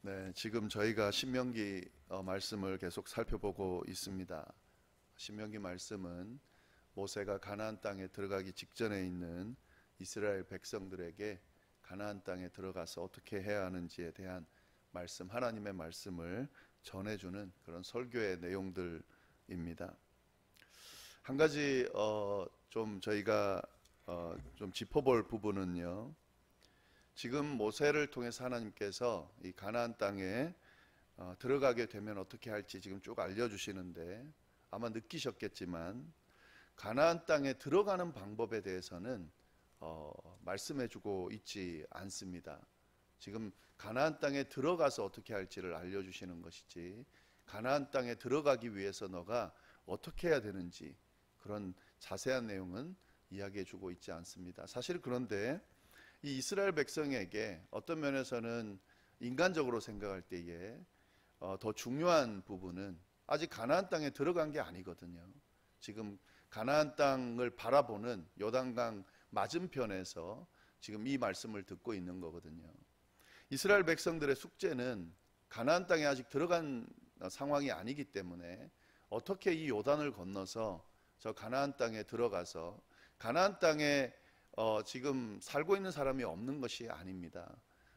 네, 지금 저희가 신명기 말씀을 계속 살펴보고 있습니다. 신명기 말씀은 모세가 가나안 땅에 들어가기 직전에 있는 이스라엘 백성들에게 가나안 땅에 들어가서 어떻게 해야 하는지에 대한 말씀, 하나님의 말씀을 전해주는 그런 설교의 내용들입니다. 한 가지 좀 저희가 좀 짚어볼 부분은요, 지금 모세를 통해서 하나님께서 이 가나안 땅에 들어가게 되면 어떻게 할지 지금 쭉 알려주시는데, 아마 느끼셨겠지만 가나안 땅에 들어가는 방법에 대해서는 말씀해주고 있지 않습니다. 지금 가나안 땅에 들어가서 어떻게 할지를 알려주시는 것이지, 가나안 땅에 들어가기 위해서 너가 어떻게 해야 되는지 그런 자세한 내용은 이야기해주고 있지 않습니다. 사실 그런데 이 이스라엘 백성에게 어떤 면에서는 인간적으로 생각할 때에 더 중요한 부분은 아직 가나안 땅에 들어간 게 아니거든요. 지금 가나안 땅을 바라보는 요단강 맞은편에서 지금 이 말씀을 듣고 있는 거거든요. 이스라엘 백성들의 숙제는 가나안 땅에 아직 들어간 상황이 아니기 때문에 어떻게 이 요단을 건너서 저 가나안 땅에 들어가서 가나안 땅에 지금 살고 있는 사람이 없는 것이 아닙니다.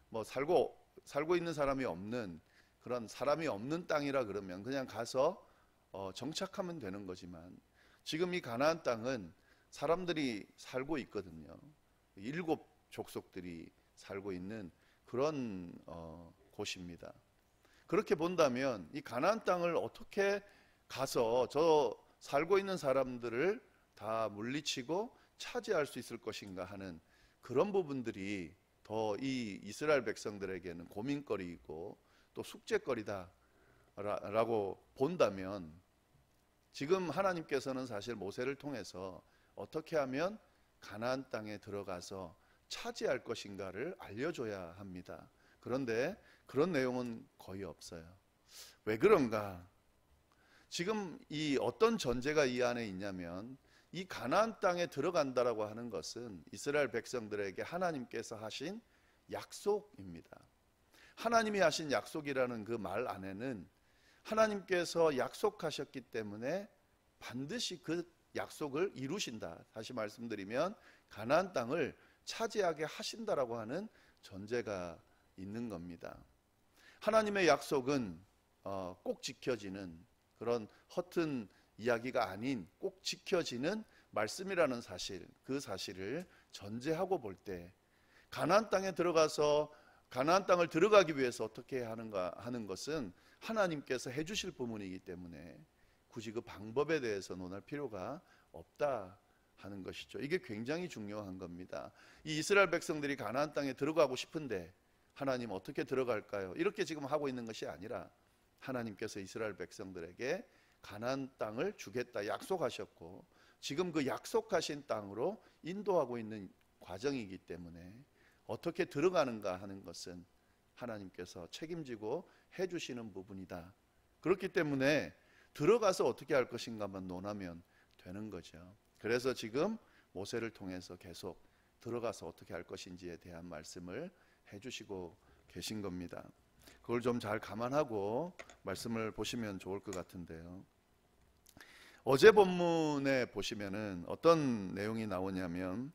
뭐 살고 있는 사람이 없는 그런 사람이 없는 땅이라 그러면 그냥 가서 정착하면 되는 거지만, 지금 이 가나안 땅은 사람들이 살고 있거든요. 7 족속들이 살고 있는 그런 곳입니다. 그렇게 본다면 이 가나안 땅을 어떻게 가서 저 살고 있는 사람들을 다 물리치고 차지할 수 있을 것인가 하는 그런 부분들이 더 이 이스라엘 백성들에게는 고민거리이고 또 숙제거리다 라고 본다면, 지금 하나님께서는 사실 모세를 통해서 어떻게 하면 가나안 땅에 들어가서 차지할 것인가를 알려줘야 합니다. 그런데 그런 내용은 거의 없어요. 왜 그런가? 지금 이 어떤 전제가 이 안에 있냐면, 이 가나안 땅에 들어간다라고 하는 것은 이스라엘 백성들에게 하나님께서 하신 약속입니다. 하나님이 하신 약속이라는 그 말 안에는 하나님께서 약속하셨기 때문에 반드시 그 약속을 이루신다. 다시 말씀드리면 가나안 땅을 차지하게 하신다라고 하는 전제가 있는 겁니다. 하나님의 약속은 꼭 지켜지는 그런 허튼 이야기가 아닌 꼭 지켜지는 말씀이라는 사실, 그 사실을 전제하고 볼 때 가나안 땅에 들어가서 가나안 땅을 들어가기 위해서 어떻게 해야 하는가 하는 것은 하나님께서 해주실 부분이기 때문에 굳이 그 방법에 대해서 논할 필요가 없다 하는 것이죠. 이게 굉장히 중요한 겁니다. 이 이스라엘 백성들이 가나안 땅에 들어가고 싶은데 하나님 어떻게 들어갈까요? 이렇게 지금 하고 있는 것이 아니라 하나님께서 이스라엘 백성들에게 가나안 땅을 주겠다 약속하셨고, 지금 그 약속하신 땅으로 인도하고 있는 과정이기 때문에 어떻게 들어가는가 하는 것은 하나님께서 책임지고 해주시는 부분이다. 그렇기 때문에 들어가서 어떻게 할 것인가만 논하면 되는 거죠. 그래서 지금 모세를 통해서 계속 들어가서 어떻게 할 것인지에 대한 말씀을 해주시고 계신 겁니다. 그걸 좀 잘 감안하고 말씀을 보시면 좋을 것 같은데요. 어제 본문에 보시면은 어떤 내용이 나오냐면,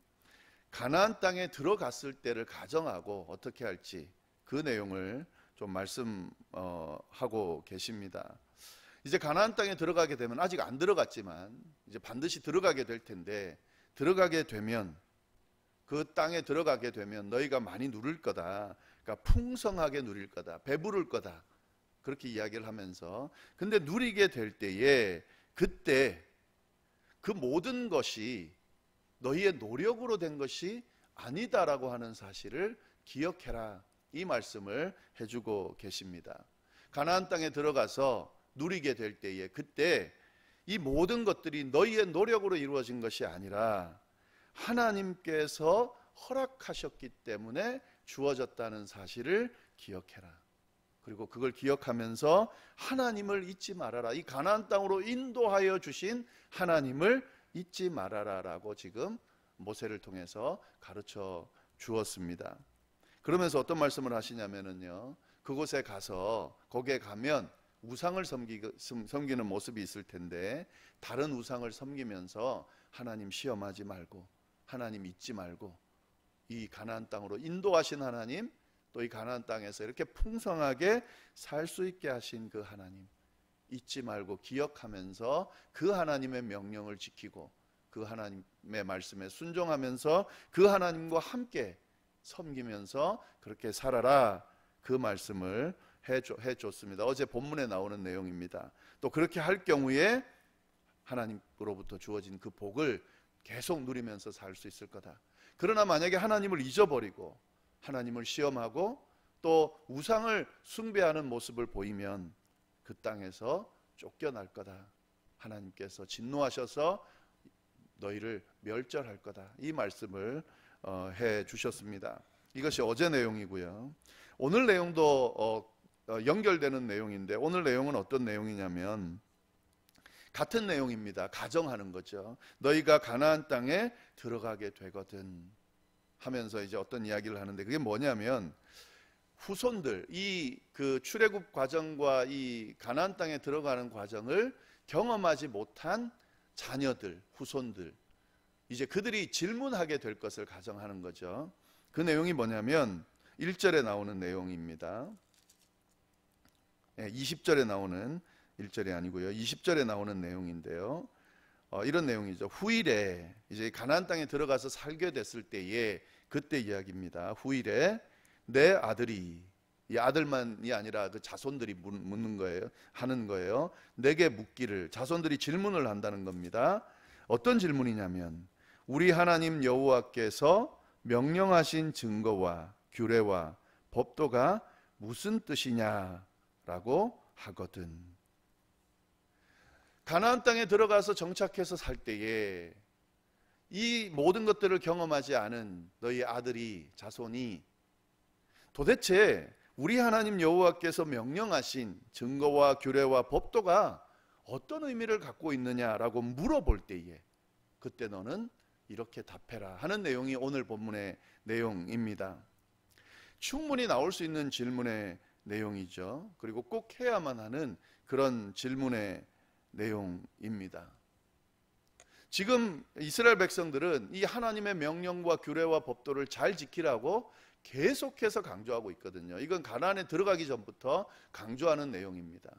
가나안 땅에 들어갔을 때를 가정하고 어떻게 할지 그 내용을 좀 말씀하고 계십니다. 이제 가나안 땅에 들어가게 되면, 아직 안 들어갔지만 이제 반드시 들어가게 될 텐데, 들어가게 되면 그 땅에 들어가게 되면 너희가 많이 누릴 거다. 그러니까 풍성하게 누릴 거다. 배부를 거다. 그렇게 이야기를 하면서, 근데 누리게 될 때에 그때 그 모든 것이 너희의 노력으로 된 것이 아니다라고 하는 사실을 기억해라. 이 말씀을 해주고 계십니다. 가나안 땅에 들어가서 누리게 될 때에 그때 이 모든 것들이 너희의 노력으로 이루어진 것이 아니라 하나님께서 허락하셨기 때문에 주어졌다는 사실을 기억해라. 그리고 그걸 기억하면서 하나님을 잊지 말아라. 이 가나안 땅으로 인도하여 주신 하나님을 잊지 말아라 라고 지금 모세를 통해서 가르쳐 주었습니다. 그러면서 어떤 말씀을 하시냐면요, 그곳에 가서 거기에 가면 우상을 섬기는 모습이 있을 텐데 다른 우상을 섬기면서 하나님 시험하지 말고 하나님 잊지 말고 이 가나안 땅으로 인도하신 하나님, 또 이 가나안 땅에서 이렇게 풍성하게 살 수 있게 하신 그 하나님 잊지 말고 기억하면서 그 하나님의 명령을 지키고 그 하나님의 말씀에 순종하면서 그 하나님과 함께 섬기면서 그렇게 살아라, 그 말씀을 해줬습니다. 어제 본문에 나오는 내용입니다. 또 그렇게 할 경우에 하나님으로부터 주어진 그 복을 계속 누리면서 살 수 있을 거다. 그러나 만약에 하나님을 잊어버리고 하나님을 시험하고 또 우상을 숭배하는 모습을 보이면 그 땅에서 쫓겨날 거다. 하나님께서 진노하셔서 너희를 멸절할 거다. 이 말씀을 해 주셨습니다. 이것이 어제 내용이고요. 오늘 내용도 연결되는 내용인데 오늘 내용은 어떤 내용이냐면 같은 내용입니다. 가정하는 거죠. 너희가 가나안 땅에 들어가게 되거든 하면서 이제 어떤 이야기를 하는데 그게 뭐냐면 후손들, 이 그 출애굽 과정과 이 가나안 땅에 들어가는 과정을 경험하지 못한 자녀들, 후손들, 이제 그들이 질문하게 될 것을 가정하는 거죠. 그 내용이 뭐냐면 1절에 나오는 내용입니다. 20절에 나오는 1절이 아니고요. 20절에 나오는 내용인데요. 이런 내용이죠. 후일에 이제 가나안 땅에 들어가서 살게 됐을 때에 그때 이야기입니다. 후일에 내 아들이, 이 아들만이 아니라 그 자손들이 묻는 거예요. 하는 거예요. 내게 묻기를, 자손들이 질문을 한다는 겁니다. 어떤 질문이냐면 우리 하나님 여호와께서 명령하신 증거와 규례와 법도가 무슨 뜻이냐라고 하거든. 가나안 땅에 들어가서 정착해서 살 때에 이 모든 것들을 경험하지 않은 너희 아들이, 자손이 도대체 우리 하나님 여호와께서 명령하신 증거와 규례와 법도가 어떤 의미를 갖고 있느냐라고 물어볼 때에 그때 너는 이렇게 답해라 하는 내용이 오늘 본문의 내용입니다. 충분히 나올 수 있는 질문의 내용이죠. 그리고 꼭 해야만 하는 그런 질문의 내용입니다. 지금 이스라엘 백성들은 이 하나님의 명령과 규례와 법도를 잘 지키라고 계속해서 강조하고 있거든요. 이건 가나안에 들어가기 전부터 강조하는 내용입니다.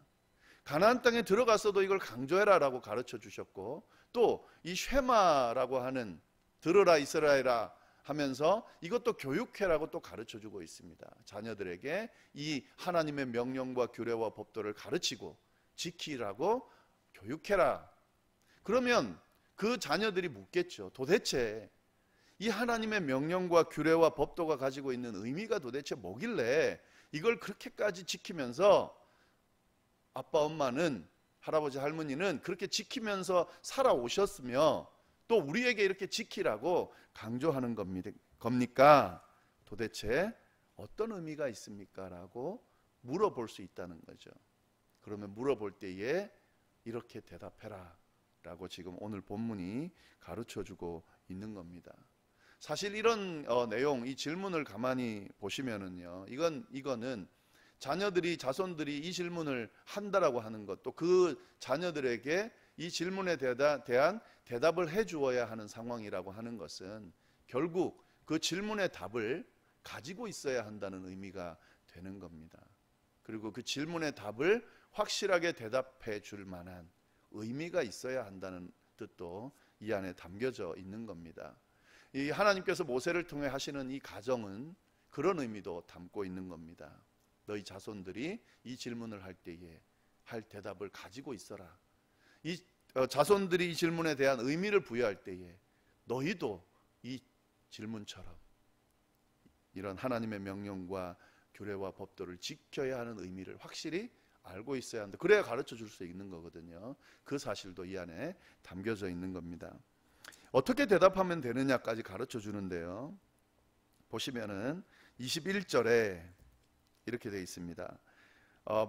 가나안 땅에 들어가서도 이걸 강조해라라고 가르쳐 주셨고 또 이 쉐마라고 하는 들으라 이스라엘아 하면서 이것도 교육해라고 또 가르쳐 주고 있습니다. 자녀들에게 이 하나님의 명령과 규례와 법도를 가르치고 지키라고 교육해라. 그러면 그 자녀들이 묻겠죠. 도대체 이 하나님의 명령과 규례와 법도가 가지고 있는 의미가 도대체 뭐길래 이걸 그렇게까지 지키면서 아빠 엄마는, 할아버지 할머니는 그렇게 지키면서 살아오셨으며 또 우리에게 이렇게 지키라고 강조하는 겁니까? 도대체 어떤 의미가 있습니까? 라고 물어볼 수 있다는 거죠. 그러면 물어볼 때에 이렇게 대답해라 라고 지금 오늘 본문이 가르쳐주고 있는 겁니다. 사실 이런 내용, 이 질문을 가만히 보시면은요, 이거는 자녀들이, 자손들이 이 질문을 한다라고 하는 것, 또 그 자녀들에게 이 질문에 대한 대답을 해주어야 하는 상황이라고 하는 것은 결국 그 질문의 답을 가지고 있어야 한다는 의미가 되는 겁니다. 그리고 그 질문의 답을 확실하게 대답해 줄 만한 의미가 있어야 한다는 뜻도 이 안에 담겨져 있는 겁니다. 이 하나님께서 모세를 통해 하시는 이 가정은 그런 의미도 담고 있는 겁니다. 너희 자손들이 이 질문을 할 때에 할 대답을 가지고 있어라. 이 자손들이 이 질문에 대한 의미를 부여할 때에 너희도 이 질문처럼 이런 하나님의 명령과 규례와 법도를 지켜야 하는 의미를 확실히 알고 있어야 한다. 그래야 가르쳐 줄 수 있는 거거든요. 그 사실도 이 안에 담겨져 있는 겁니다. 어떻게 대답하면 되느냐까지 가르쳐 주는데요. 보시면은 21절에 이렇게 되어 있습니다.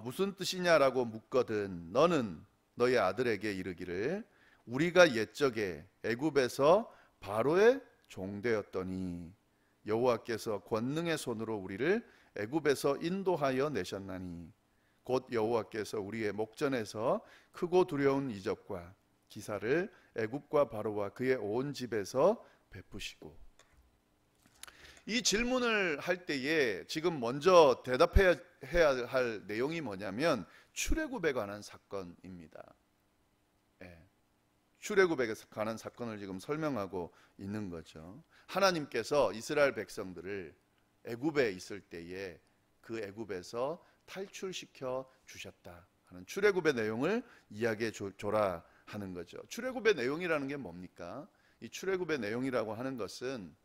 무슨 뜻이냐라고 묻거든 너는 너희 아들에게 이르기를 우리가 옛적에 애굽에서 바로의 종되었더니 여호와께서 권능의 손으로 우리를 애굽에서 인도하여 내셨나니 곧 여호와께서 우리의 목전에서 크고 두려운 이적과 기사를 애굽과 바로와 그의 온 집에서 베푸시고. 이 질문을 할 때에 지금 먼저 대답해야 할 내용이 뭐냐면 출애굽에 관한 사건입니다. 출애굽에 관한 사건을 지금 설명하고 있는 거죠. 하나님께서 이스라엘 백성들을 애굽에 있을 때에 그 애굽에서 탈출시켜 주셨다 하는 출애굽의 내용을 이야기해 줘라 하는 거죠. 출애굽의 내용이라는 게 뭡니까? 이 출애굽의 내용이라고 하는 것은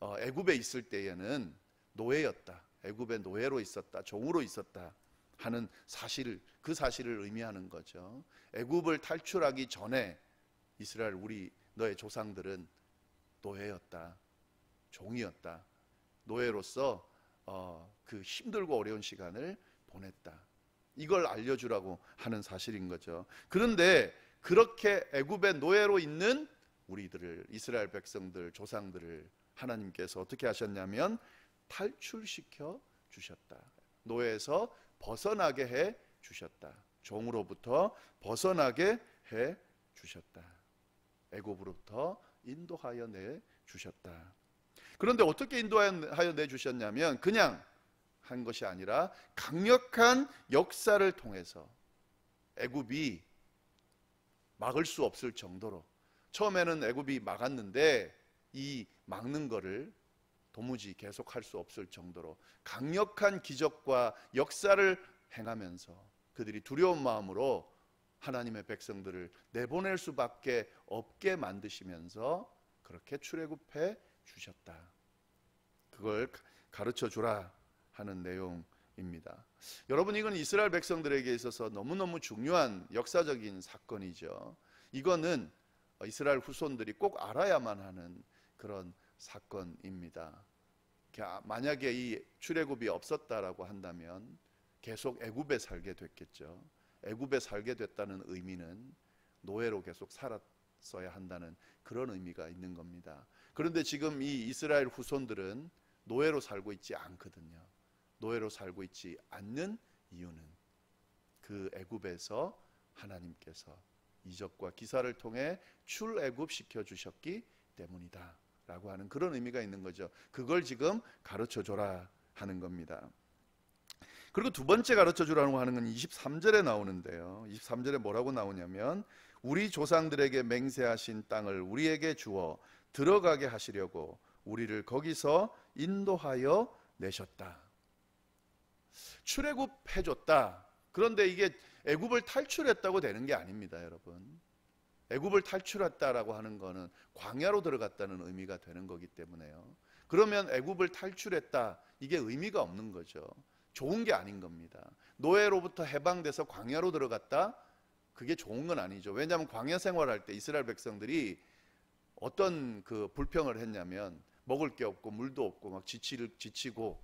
애굽에 있을 때에는 노예였다, 애굽의 노예로 있었다, 종으로 있었다 하는 사실, 그 사실을 의미하는 거죠. 애굽을 탈출하기 전에 이스라엘 너의 조상들은 노예였다, 종이었다, 노예로서 그 힘들고 어려운 시간을 보냈다, 이걸 알려주라고 하는 사실인 거죠. 그런데 그렇게 애굽의 노예로 있는 우리들을, 이스라엘 백성들, 조상들을 하나님께서 어떻게 하셨냐면 탈출시켜 주셨다. 노예에서 벗어나게 해 주셨다. 종으로부터 벗어나게 해 주셨다. 애굽으로부터 인도하여 내 주셨다. 그런데 어떻게 인도하여 내 주셨냐면 그냥 한 것이 아니라 강력한 역사를 통해서 애굽이 막을 수 없을 정도로, 처음에는 애굽이 막았는데 이 막는 거를 도무지 계속할 수 없을 정도로 강력한 기적과 역사를 행하면서 그들이 두려운 마음으로 하나님의 백성들을 내보낼 수밖에 없게 만드시면서 그렇게 출애굽해 주셨다. 그걸 가르쳐 주라 하는 내용입니다. 여러분, 이건 이스라엘 백성들에게 있어서 너무너무 중요한 역사적인 사건이죠. 이거는 이스라엘 후손들이 꼭 알아야만 하는 그런 사건입니다. 만약에 이 출애굽이 없었다라고 한다면 계속 애굽에 살게 됐겠죠. 애굽에 살게 됐다는 의미는 노예로 계속 살았어야 한다는 그런 의미가 있는 겁니다. 그런데 지금 이 이스라엘 후손들은 노예로 살고 있지 않거든요. 노예로 살고 있지 않는 이유는 그 애굽에서 하나님께서 이적과 기사를 통해 출애굽시켜 주셨기 때문이다 라고 하는 그런 의미가 있는 거죠. 그걸 지금 가르쳐 줘라 하는 겁니다. 그리고 두 번째 가르쳐 주라고 하는 건 23절에 나오는데요. 23절에 뭐라고 나오냐면 우리 조상들에게 맹세하신 땅을 우리에게 주어 들어가게 하시려고 우리를 거기서 인도하여 내셨다. 출애굽해 줬다. 그런데 이게 애굽을 탈출했다고 되는 게 아닙니다, 여러분. 애굽을 탈출했다라고 하는 거는 광야로 들어갔다는 의미가 되는 거기 때문에요. 그러면 애굽을 탈출했다, 이게 의미가 없는 거죠. 좋은 게 아닌 겁니다. 노예로부터 해방돼서 광야로 들어갔다, 그게 좋은 건 아니죠. 왜냐하면 광야 생활할 때 이스라엘 백성들이 어떤 그 불평을 했냐면 먹을 게 없고 물도 없고 막 지치고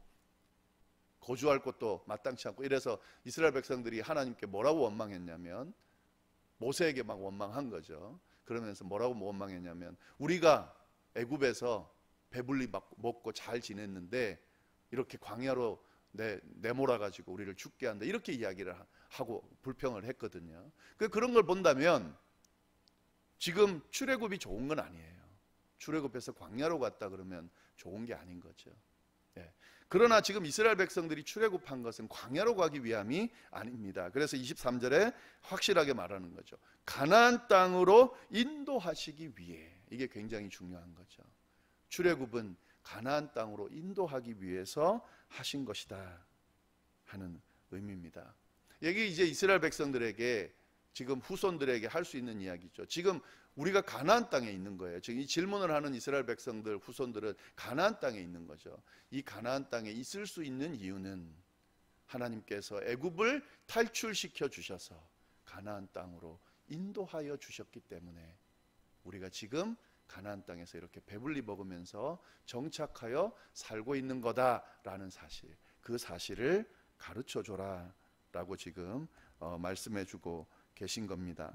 거주할 곳도 마땅치 않고 이래서 이스라엘 백성들이 하나님께 뭐라고 원망했냐면 모세에게 막 원망한 거죠. 그러면서 뭐라고 원망했냐면 우리가 애굽에서 배불리 먹고 잘 지냈는데 이렇게 광야로 내몰아가지고 우리를 죽게 한다, 이렇게 이야기를 하고 불평을 했거든요. 그런 걸 본다면 지금 출애굽이 좋은 건 아니에요. 출애굽해서 광야로 갔다 그러면 좋은 게 아닌 거죠. 그러나 지금 이스라엘 백성들이 출애굽한 것은 광야로 가기 위함이 아닙니다. 그래서 23절에 확실하게 말하는 거죠. 가나안 땅으로 인도하시기 위해. 이게 굉장히 중요한 거죠. 출애굽은 가나안 땅으로 인도하기 위해서 하신 것이다 하는 의미입니다. 여기 이제 이스라엘 백성들에게, 지금 후손들에게 할 수 있는 이야기죠. 지금 우리가 가나안 땅에 있는 거예요. 지금 이 질문을 하는 이스라엘 백성들, 후손들은 가나안 땅에 있는 거죠. 이 가나안 땅에 있을 수 있는 이유는 하나님께서 애굽을 탈출시켜 주셔서 가나안 땅으로 인도하여 주셨기 때문에 우리가 지금 가나안 땅에서 이렇게 배불리 먹으면서 정착하여 살고 있는 거다라는 사실, 그 사실을 가르쳐 줘라 라고 지금 말씀해 주고 계신 겁니다.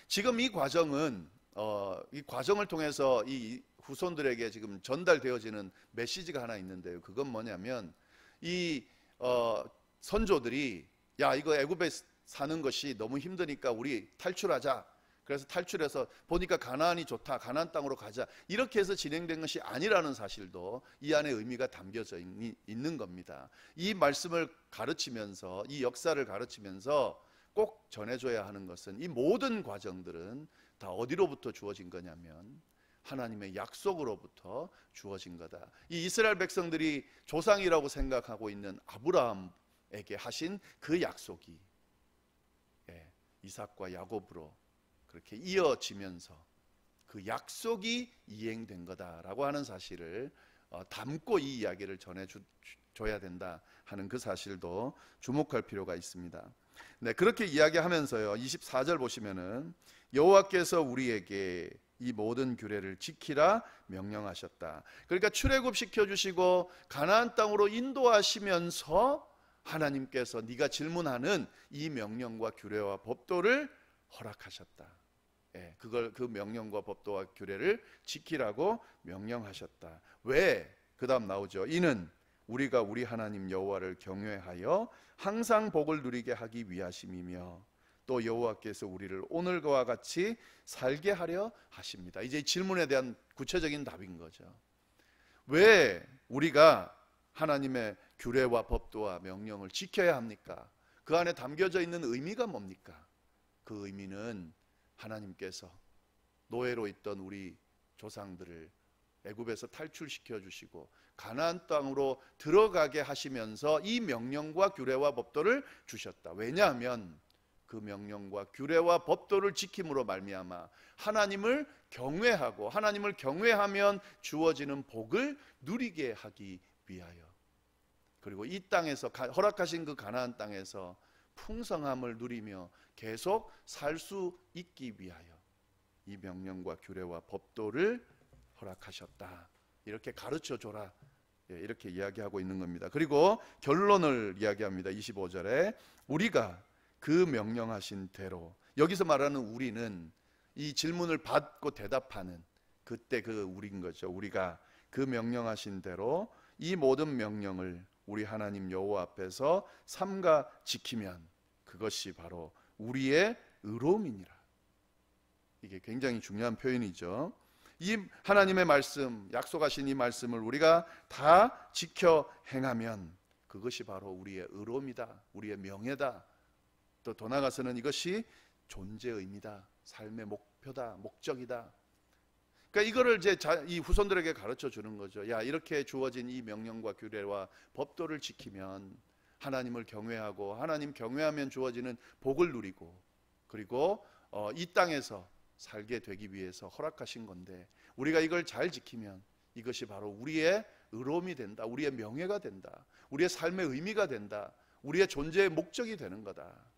지금 이 과정은 이 과정을 통해서 이 후손들에게 지금 전달되어지는 메시지가 하나 있는데요. 그건 뭐냐면 이 선조들이 야, 이거 애굽에 사는 것이 너무 힘드니까 우리 탈출하자. 그래서 탈출해서 보니까 가나안이 좋다, 가나안 땅으로 가자, 이렇게 해서 진행된 것이 아니라는 사실도 이 안에 의미가 담겨져 있는 겁니다. 이 말씀을 가르치면서, 이 역사를 가르치면서 꼭 전해줘야 하는 것은 이 모든 과정들은 다 어디로부터 주어진 거냐면 하나님의 약속으로부터 주어진 거다. 이 이스라엘 백성들이 조상이라고 생각하고 있는 아브라함에게 하신 그 약속이 이삭과 야곱으로 그렇게 이어지면서 그 약속이 이행된 거다라고 하는 사실을 담고 이 이야기를 전해줘야 된다 하는 그 사실도 주목할 필요가 있습니다. 네, 그렇게 이야기하면서요, 24절 보시면은 여호와께서 우리에게 이 모든 규례를 지키라 명령하셨다. 그러니까 출애굽 시켜주시고 가나안 땅으로 인도하시면서 하나님께서 네가 질문하는 이 명령과 규례와 법도를 허락하셨다. 그걸 그 명령과 법도와 규례를 지키라고 명령하셨다. 왜? 그 다음 나오죠. 이는 우리가 우리 하나님 여호와를 경외하여 항상 복을 누리게 하기 위하심이며 또 여호와께서 우리를 오늘과 같이 살게 하려 하십니다. 이제 질문에 대한 구체적인 답인 거죠. 왜 우리가 하나님의 규례와 법도와 명령을 지켜야 합니까? 그 안에 담겨져 있는 의미가 뭡니까? 그 의미는 하나님께서 노예로 있던 우리 조상들을 애굽에서 탈출시켜 주시고 가나안 땅으로 들어가게 하시면서 이 명령과 규례와 법도를 주셨다. 왜냐하면 그 명령과 규례와 법도를 지킴으로 말미암아 하나님을 경외하고 하나님을 경외하면 주어지는 복을 누리게 하기 위하여, 그리고 이 땅에서 허락하신 그 가나안 땅에서 풍성함을 누리며 계속 살 수 있기 위하여 이 명령과 규례와 법도를 허락하셨다. 이렇게 가르쳐 줘라. 이렇게 이야기하고 있는 겁니다. 그리고 결론을 이야기합니다. 25절에 우리가 그 명령하신 대로, 여기서 말하는 우리는 이 질문을 받고 대답하는 그때 그 우리인 거죠. 우리가 그 명령하신 대로 이 모든 명령을 우리 하나님 여호와 앞에서 삼가 지키면 그것이 바로 우리의 의로움이니라. 이게 굉장히 중요한 표현이죠. 이 하나님의 말씀, 약속하신 이 말씀을 우리가 다 지켜 행하면 그것이 바로 우리의 의로움이다, 우리의 명예다. 또 더 나아가서는 이것이 존재의 의미다, 삶의 목표다, 목적이다. 그러니까 이거를 이제 이 후손들에게 가르쳐 주는 거죠. 야, 이렇게 주어진 이 명령과 규례와 법도를 지키면 하나님을 경외하고 하나님 경외하면 주어지는 복을 누리고, 그리고 이 땅에서 살게 되기 위해서 허락하신 건데 우리가 이걸 잘 지키면 이것이 바로 우리의 의로움이 된다, 우리의 명예가 된다, 우리의 삶의 의미가 된다, 우리의 존재의 목적이 되는 거다.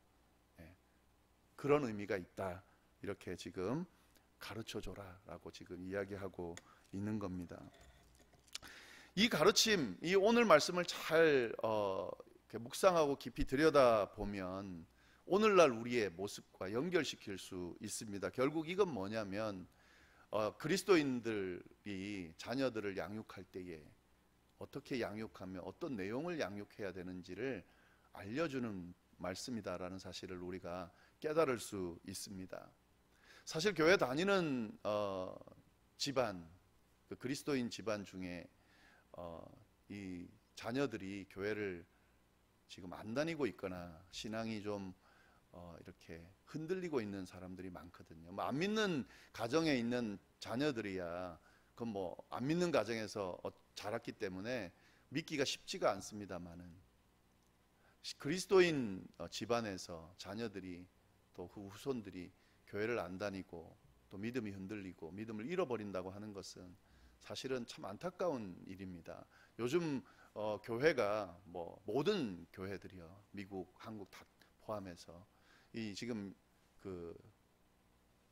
그런 의미가 있다. 이렇게 지금 가르쳐줘라 라고 지금 이야기하고 있는 겁니다. 이 가르침, 이 오늘 말씀을 잘 묵상하고 깊이 들여다보면 오늘날 우리의 모습과 연결시킬 수 있습니다. 결국 이건 뭐냐면 그리스도인들이 자녀들을 양육할 때에 어떻게 양육하며 어떤 내용을 양육해야 되는지를 알려주는 말씀이다라는 사실을 우리가 깨달을 수 있습니다. 사실 교회 다니는 집안, 그 그리스도인 집안 중에 이 자녀들이 교회를 지금 안 다니고 있거나 신앙이 좀 이렇게 흔들리고 있는 사람들이 많거든요. 안 믿는 가정에 있는 자녀들이야 그건 뭐 안 믿는 가정에서 자랐기 때문에 믿기가 쉽지가 않습니다만은, 그리스도인 집안에서 자녀들이 또 그 후손들이 교회를 안 다니고 또 믿음이 흔들리고 믿음을 잃어버린다고 하는 것은 사실은 참 안타까운 일입니다. 요즘 교회가 뭐 모든 교회들이요, 미국, 한국 다 포함해서 이 지금 그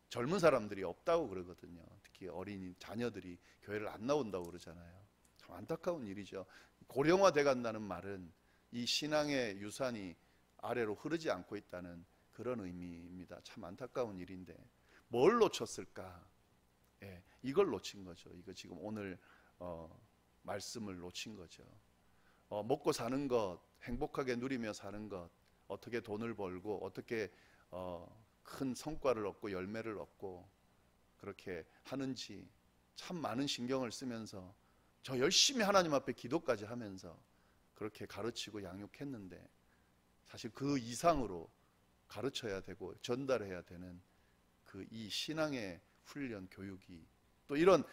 젊은 사람들이 없다고 그러거든요. 특히 어린이 자녀들이 교회를 안 나온다고 그러잖아요. 참 안타까운 일이죠. 고령화돼 간다는 말은 이 신앙의 유산이 아래로 흐르지 않고 있다는 그런 의미입니다. 참 안타까운 일인데 뭘 놓쳤을까? 예, 이걸 놓친 거죠. 이거 지금 오늘 말씀을 놓친 거죠. 먹고 사는 것, 행복하게 누리며 사는 것, 어떻게 돈을 벌고 어떻게 큰 성과를 얻고 열매를 얻고 그렇게 하는지 참 많은 신경을 쓰면서 저 열심히 하나님 앞에 기도까지 하면서 그렇게 가르치고 양육했는데 사실 그 이상으로 가르쳐야 되고 전달해야 되는 그 이 신앙의 훈련 교육이 또 이런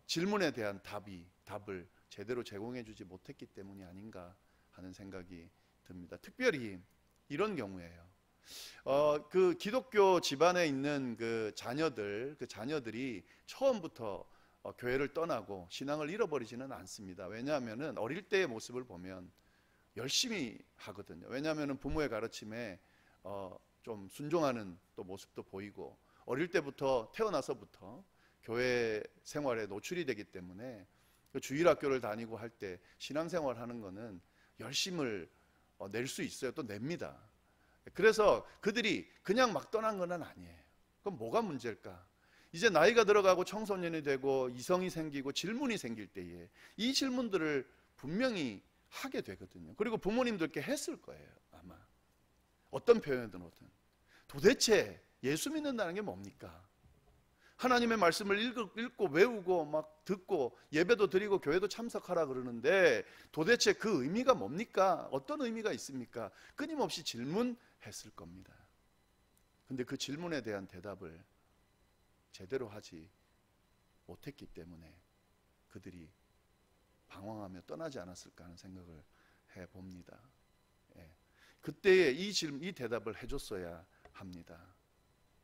질문에 대한 답을 제대로 제공해 주지 못했기 때문이 아닌가 하는 생각이 듭니다. 특별히 이런 경우에요. 그 기독교 집안에 있는 그 자녀들이 처음부터 교회를 떠나고 신앙을 잃어버리지는 않습니다. 왜냐하면은 어릴 때의 모습을 보면 열심히 하거든요. 왜냐하면은 부모의 가르침에 좀 순종하는 또 모습도 보이고 어릴 때부터 태어나서부터 교회 생활에 노출이 되기 때문에 그 주일학교를 다니고 할 때 신앙생활 하는 거는 열심을 낼 수 있어요. 또 냅니다. 그래서 그들이 그냥 막 떠난 건 아니에요. 그럼 뭐가 문제일까? 이제 나이가 들어가고 청소년이 되고 이성이 생기고 질문이 생길 때에 이 질문들을 분명히 하게 되거든요. 그리고 부모님들께 했을 거예요. 아마 어떤 표현이든 오든 도대체 예수 믿는다는 게 뭡니까? 하나님의 말씀을 읽고 외우고 막 듣고 예배도 드리고 교회도 참석하라 그러는데 도대체 그 의미가 뭡니까? 어떤 의미가 있습니까? 끊임없이 질문했을 겁니다. 근데 그 질문에 대한 대답을 제대로 하지 못했기 때문에 그들이 방황하며 떠나지 않았을까 하는 생각을 해봅니다. 예. 그때에 이 대답을 해줬어야 합니다.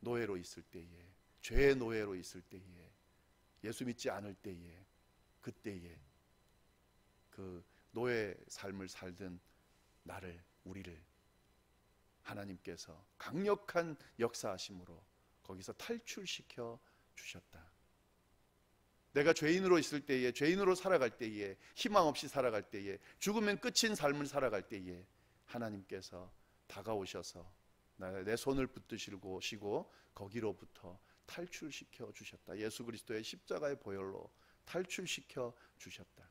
노예로 있을 때에, 죄의 노예로 있을 때에, 예수 믿지 않을 때에, 그때에 그 노예 삶을 살던 우리를 하나님께서 강력한 역사하심으로 거기서 탈출시켜 주셨다. 내가 죄인으로 있을 때에, 죄인으로 살아갈 때에, 희망 없이 살아갈 때에, 죽으면 끝인 삶을 살아갈 때에 하나님께서 다가오셔서 내 손을 붙드시고 거기로부터 탈출시켜 주셨다. 예수 그리스도의 십자가의 보혈로 탈출시켜 주셨다.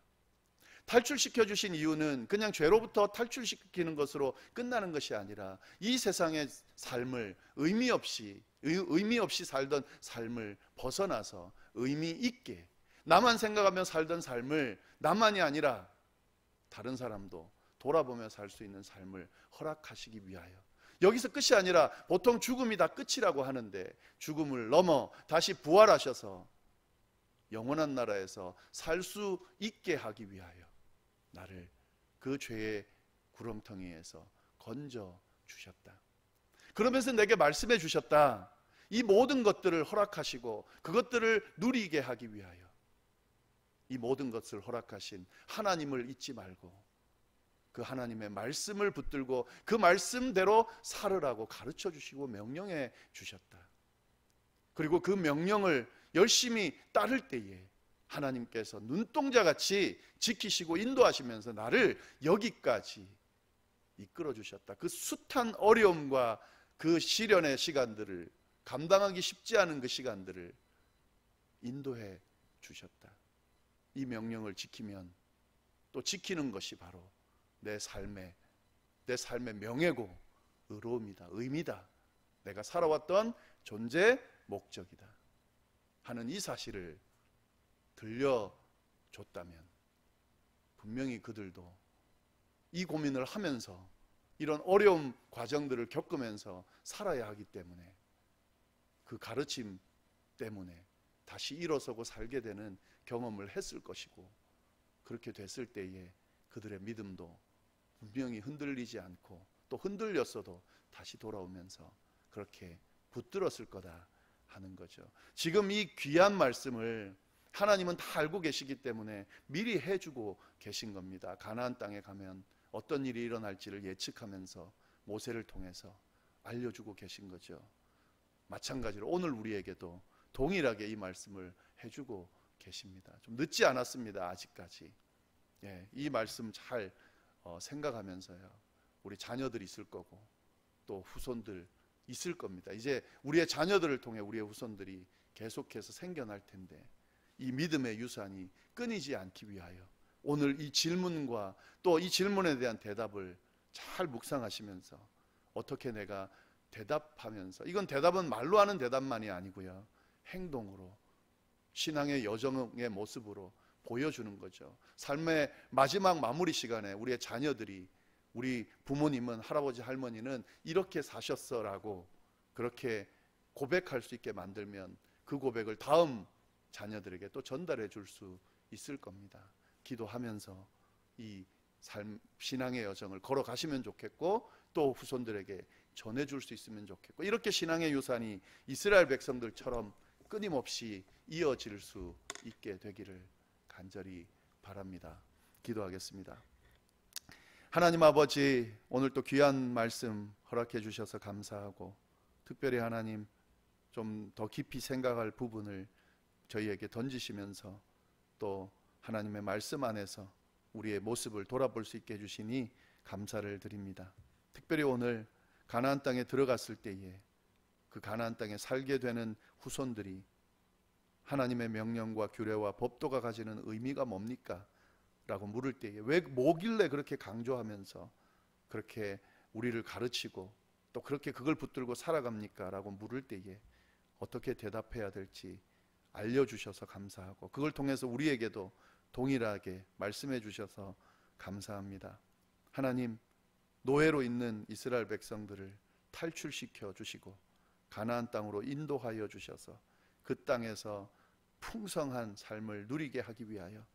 탈출시켜 주신 이유는 그냥 죄로부터 탈출시키는 것으로 끝나는 것이 아니라 이 세상의 삶을 의미 없이 살던 삶을 벗어나서 의미 있게 나만 생각하며 살던 삶을 나만이 아니라 다른 사람도 돌아보며 살 수 있는 삶을 허락하시기 위하여 여기서 끝이 아니라 보통 죽음이 다 끝이라고 하는데 죽음을 넘어 다시 부활하셔서 영원한 나라에서 살 수 있게 하기 위하여 나를 그 죄의 구렁텅이에서 건져 주셨다. 그러면서 내게 말씀해 주셨다. 이 모든 것들을 허락하시고 그것들을 누리게 하기 위하여 이 모든 것을 허락하신 하나님을 잊지 말고 그 하나님의 말씀을 붙들고 그 말씀대로 살으라고 가르쳐 주시고 명령해 주셨다. 그리고 그 명령을 열심히 따를 때에 하나님께서 눈동자같이 지키시고 인도하시면서 나를 여기까지 이끌어 주셨다. 그 숱한 어려움과 그 시련의 시간들을 감당하기 쉽지 않은 그 시간들을 인도해 주셨다. 이 명령을 지키면 또 지키는 것이 바로 내 삶의 명예고 의로움이다, 의미다. 내가 살아왔던 존재 목적이다 하는 이 사실을 들려줬다면 분명히 그들도 이 고민을 하면서 이런 어려운 과정들을 겪으면서 살아야 하기 때문에 그 가르침 때문에 다시 일어서고 살게 되는 경험을 했을 것이고 그렇게 됐을 때에 그들의 믿음도 분명히 흔들리지 않고 또 흔들렸어도 다시 돌아오면서 그렇게 붙들었을 거다 하는 거죠. 지금 이 귀한 말씀을 하나님은 다 알고 계시기 때문에 미리 해주고 계신 겁니다. 가나안 땅에 가면 어떤 일이 일어날지를 예측하면서 모세를 통해서 알려주고 계신 거죠. 마찬가지로 오늘 우리에게도 동일하게 이 말씀을 해주고 계십니다. 좀 늦지 않았습니다. 아직까지. 이 말씀 잘 생각하면서요. 우리 자녀들이 있을 거고 또 후손들 있을 겁니다. 이제 우리의 자녀들을 통해 우리의 후손들이 계속해서 생겨날 텐데 이 믿음의 유산이 끊이지 않기 위하여 오늘 이 질문과 또 이 질문에 대한 대답을 잘 묵상하시면서 어떻게 내가 대답하면서, 이건 대답은 말로 하는 대답만이 아니고요, 행동으로, 신앙의 여정의 모습으로 보여주는 거죠. 삶의 마지막 마무리 시간에 우리의 자녀들이, 우리 부모님은, 할아버지 할머니는 이렇게 사셨어라고 그렇게 고백할 수 있게 만들면 그 고백을 다음 자녀들에게 또 전달해 줄 수 있을 겁니다. 기도하면서 이 신앙의 여정을 걸어가시면 좋겠고 또 후손들에게 전해줄 수 있으면 좋겠고, 이렇게 신앙의 유산이 이스라엘 백성들처럼 끊임없이 이어질 수 있게 되기를 간절히 바랍니다. 기도하겠습니다. 하나님 아버지, 오늘 또 귀한 말씀 허락해 주셔서 감사하고, 특별히 하나님 좀 더 깊이 생각할 부분을 저희에게 던지시면서 또 하나님의 말씀 안에서 우리의 모습을 돌아볼 수 있게 해주시니 감사를 드립니다. 특별히 오늘 가나안 땅에 들어갔을 때에 그 가나안 땅에 살게 되는 후손들이 하나님의 명령과 규례와 법도가 가지는 의미가 뭡니까? 라고 물을 때에 왜 뭐길래 그렇게 강조하면서 그렇게 우리를 가르치고 또 그렇게 그걸 붙들고 살아갑니까? 라고 물을 때에 어떻게 대답해야 될지 알려주셔서 감사하고, 그걸 통해서 우리에게도 동일하게 말씀해 주셔서 감사합니다. 하나님, 노예로 있는 이스라엘 백성들을 탈출시켜 주시고 가나안 땅으로 인도하여 주셔서 그 땅에서 풍성한 삶을 누리게 하기 위하여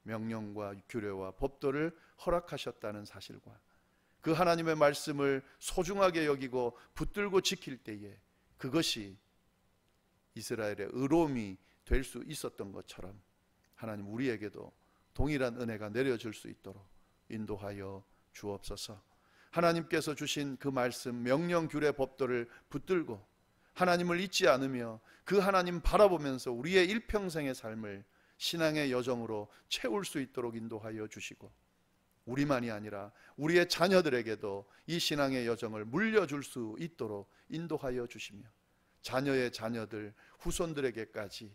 명령과 규례와 법도를 허락하셨다는 사실과 그 하나님의 말씀을 소중하게 여기고 붙들고 지킬 때에 그것이 이스라엘의 의로움이 될 수 있었던 것처럼 하나님, 우리에게도 동일한 은혜가 내려질 수 있도록 인도하여 주옵소서. 하나님께서 주신 그 말씀, 명령, 규례, 법도를 붙들고 하나님을 잊지 않으며 그 하나님 바라보면서 우리의 일평생의 삶을 신앙의 여정으로 채울 수 있도록 인도하여 주시고, 우리만이 아니라 우리의 자녀들에게도 이 신앙의 여정을 물려줄 수 있도록 인도하여 주시며 자녀의 자녀들, 후손들에게까지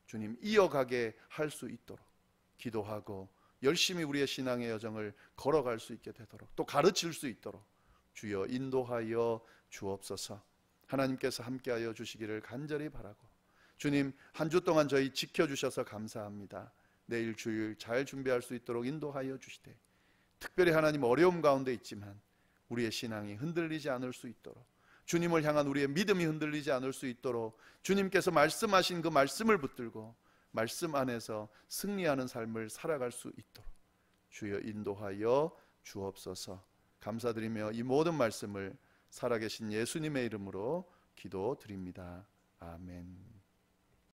주님 이어가게 할 수 있도록 기도하고 열심히 우리의 신앙의 여정을 걸어갈 수 있게 되도록 또 가르칠 수 있도록 주여 인도하여 주옵소서. 하나님께서 함께하여 주시기를 간절히 바라고, 주님 한 주 동안 저희 지켜주셔서 감사합니다. 내일 주일 잘 준비할 수 있도록 인도하여 주시되, 특별히 하나님 어려움 가운데 있지만 우리의 신앙이 흔들리지 않을 수 있도록, 주님을 향한 우리의 믿음이 흔들리지 않을 수 있도록 주님께서 말씀하신 그 말씀을 붙들고 말씀 안에서 승리하는 삶을 살아갈 수 있도록 주여 인도하여 주옵소서. 감사드리며 이 모든 말씀을 살아계신 예수님의 이름으로 기도드립니다. 아멘.